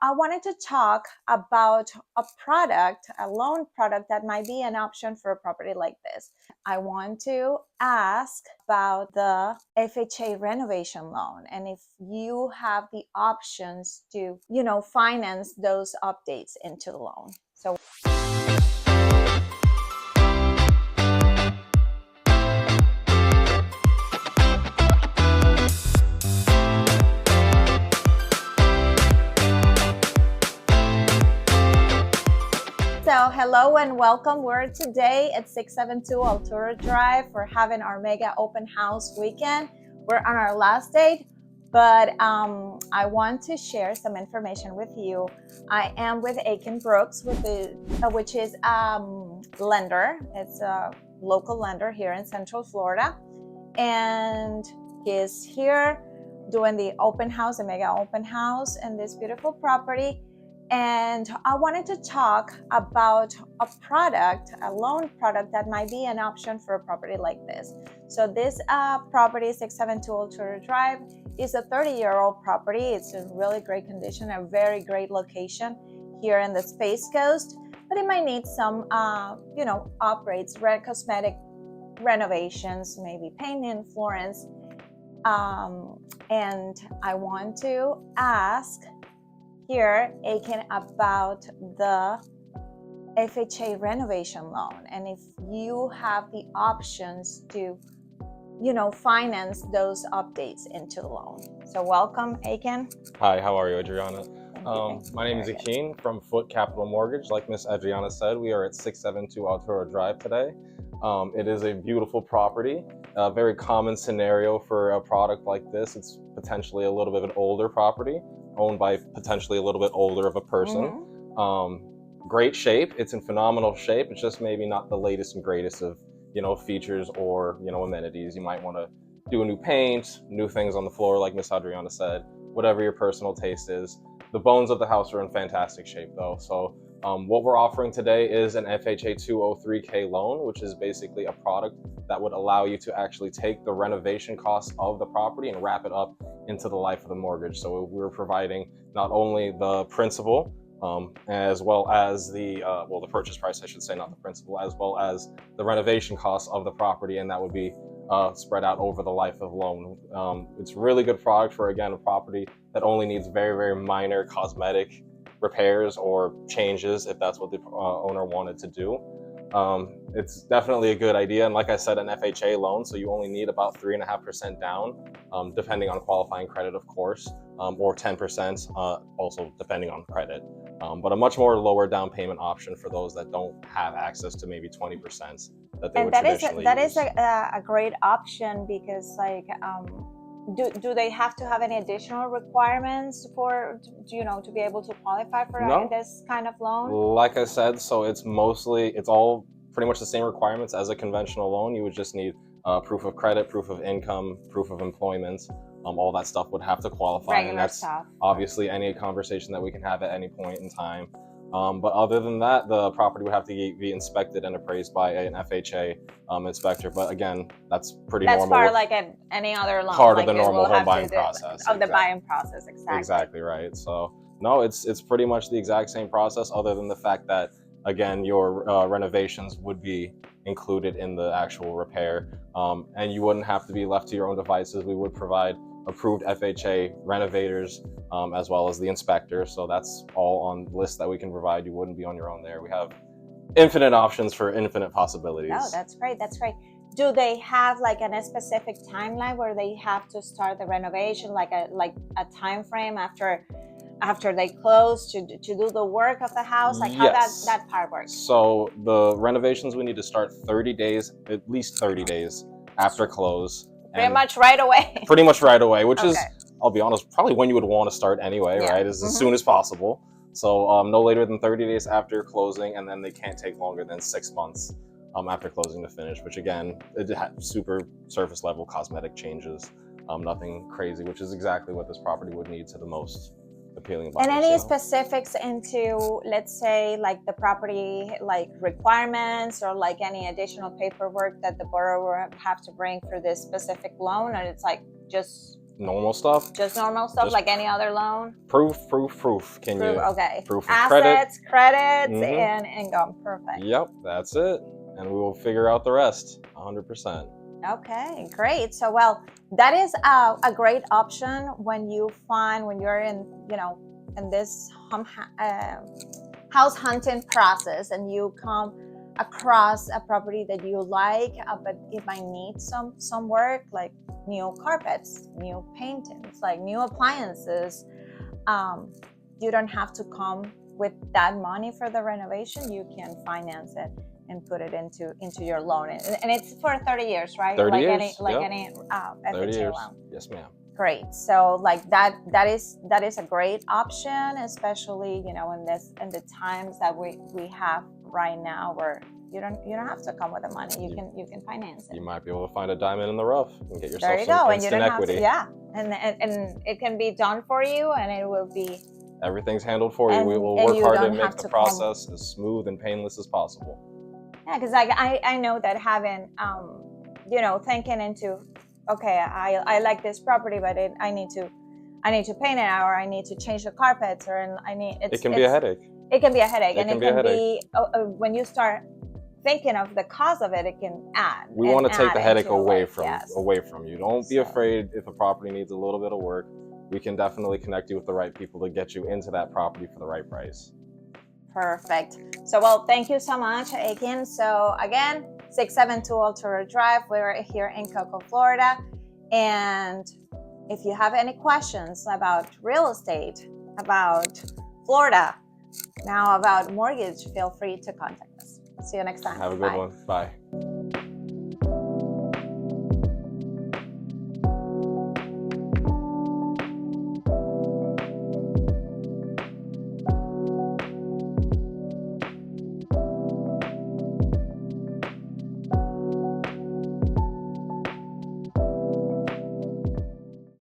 I wanted to talk about a loan product that might be an option for a property like this. I want to ask about the FHA renovation loan and if you have the options to, finance those updates into the loan. So hello and welcome. We're today at 672 Altura Drive. We're having our mega open house weekend. We're on our last date, but I want to share some information with you. I am with Akin Brooks, which is lender. It's a local lender here in Central Florida, and he's here doing the open house, the mega open house, in this beautiful property. And I wanted to talk about a loan product that might be an option for a property like this. So this property, 672 Altura Drive, is a 30-year-old property. It's in really great condition, a very great location here in the Space Coast, but it might need some, upgrades, cosmetic renovations, maybe painting, florins. And I want to ask here, Akin, about the FHA renovation loan and if you have the options to, finance those updates into the loan. So welcome, Akin. Hi, how are you, Adriana? My name is Very Akin from Foote Capital Mortgage. Like Miss Adriana said, we are at 672 Altura Drive today. It is a beautiful property, a very common scenario for a product like this. It's potentially a little bit of an older property, owned by potentially a little bit older of a person. Great shape. It's in phenomenal shape. It's just maybe not the latest and greatest of, features or, amenities. You might want to do a new paint, new things on the floor, like Miss Adriana said, whatever your personal taste is. The bones of the house are in fantastic shape though. So what we're offering today is an FHA 203K loan, which is basically a product that would allow you to actually take the renovation costs of the property and wrap it up into the life of the mortgage. So we're providing not only the principal, as well as the purchase price, I should say, not the principal, as well as the renovation costs of the property, and that would be spread out over the life of the loan. It's a really good product for, again, a property that only needs very, very minor cosmetic repairs or changes if that's what the owner wanted to do. It's definitely a good idea, and like I said, an FHA loan, so you only need about 3.5% down, depending on qualifying credit, of course, or 10%, also depending on credit. But a much more lower down payment option for those that don't have access to maybe 20% that they would traditionally use. That is a great option because, do they have to have any additional requirements for, to be able to qualify for this kind of loan? Like I said, so it's all pretty much the same requirements as a conventional loan. You would just need proof of credit, proof of income, proof of employment. All that stuff would have to qualify. Regular and that's stuff. Obviously any conversation that we can have at any point in time. But other than that, the property would have to be inspected and appraised by an FHA inspector. But again, that's pretty normal. That's part like any other loan. Part of the normal home buying process. Of the buying process, exactly. Exactly right. So no, it's pretty much the exact same process, other than the fact that, again, your renovations would be included in the actual repair, and you wouldn't have to be left to your own devices. We would provide approved FHA renovators, as well as the inspector. So that's all on the list that we can provide. You wouldn't be on your own there. We have infinite options for infinite possibilities. Oh, that's great. That's great. Do they have like a specific timeline where they have to start the renovation, like a time frame after they close to do the work of the house? Like how that part works? So the renovations, we need to start at least 30 days after close. Pretty much right away. Which is, I'll be honest, probably when you would want to start anyway, right? As soon as possible. So no later than 30 days after closing, and then they can't take longer than 6 months after closing to finish, which again, it had super surface level cosmetic changes, nothing crazy, which is exactly what this property would need to the most appealing buyers. And any specifics into, let's say, like the property, like requirements or like any additional paperwork that the borrower have to bring for this specific loan, and it's like just Normal stuff. Just normal stuff, Just like any other loan? Proof. Can Proof, you? okay. Proof of credit. Assets, credits, Mhm. and income. Perfect. Yep, that's it. And we will figure out the rest 100%. Okay, great. So, well, that is a great option when you're in, in this house hunting process, and you come across a property that you like, but it might need some work, like new carpets, new paintings, like new appliances. You don't have to come with that money for the renovation. You can finance it and put it into your loan, and it's for 30 years, right? 30 like years. any 30 FHA years. loan. Yes, ma'am. Great. So like that is a great option, especially in the times that we have right now, where you don't have to come with the money. You can finance it. You might be able to find a diamond in the rough and get yourself There you some go, and you instant don't equity. have to, and it can be done for you, and it will be. Everything's handled for you. We will work hard to make the process as smooth and painless as possible. Yeah, because I know that having thinking into, okay, I like this property, but I need to paint it, or I need to change the carpets, or it can be a headache. It can be a headache, and it can be when you start thinking of the cause of it, it can add. We want to take the headache away from you. Don't be So. afraid if a property needs a little bit of work. We can definitely connect you with the right people to get you into that property for the right price. Perfect. So, well, thank you so much, Akin. So again, 672 Altura Drive. We're here in Cocoa, Florida. And if you have any questions about real estate, about Florida, now about mortgage, feel free to contact us. See you next time. Have a good one. Bye.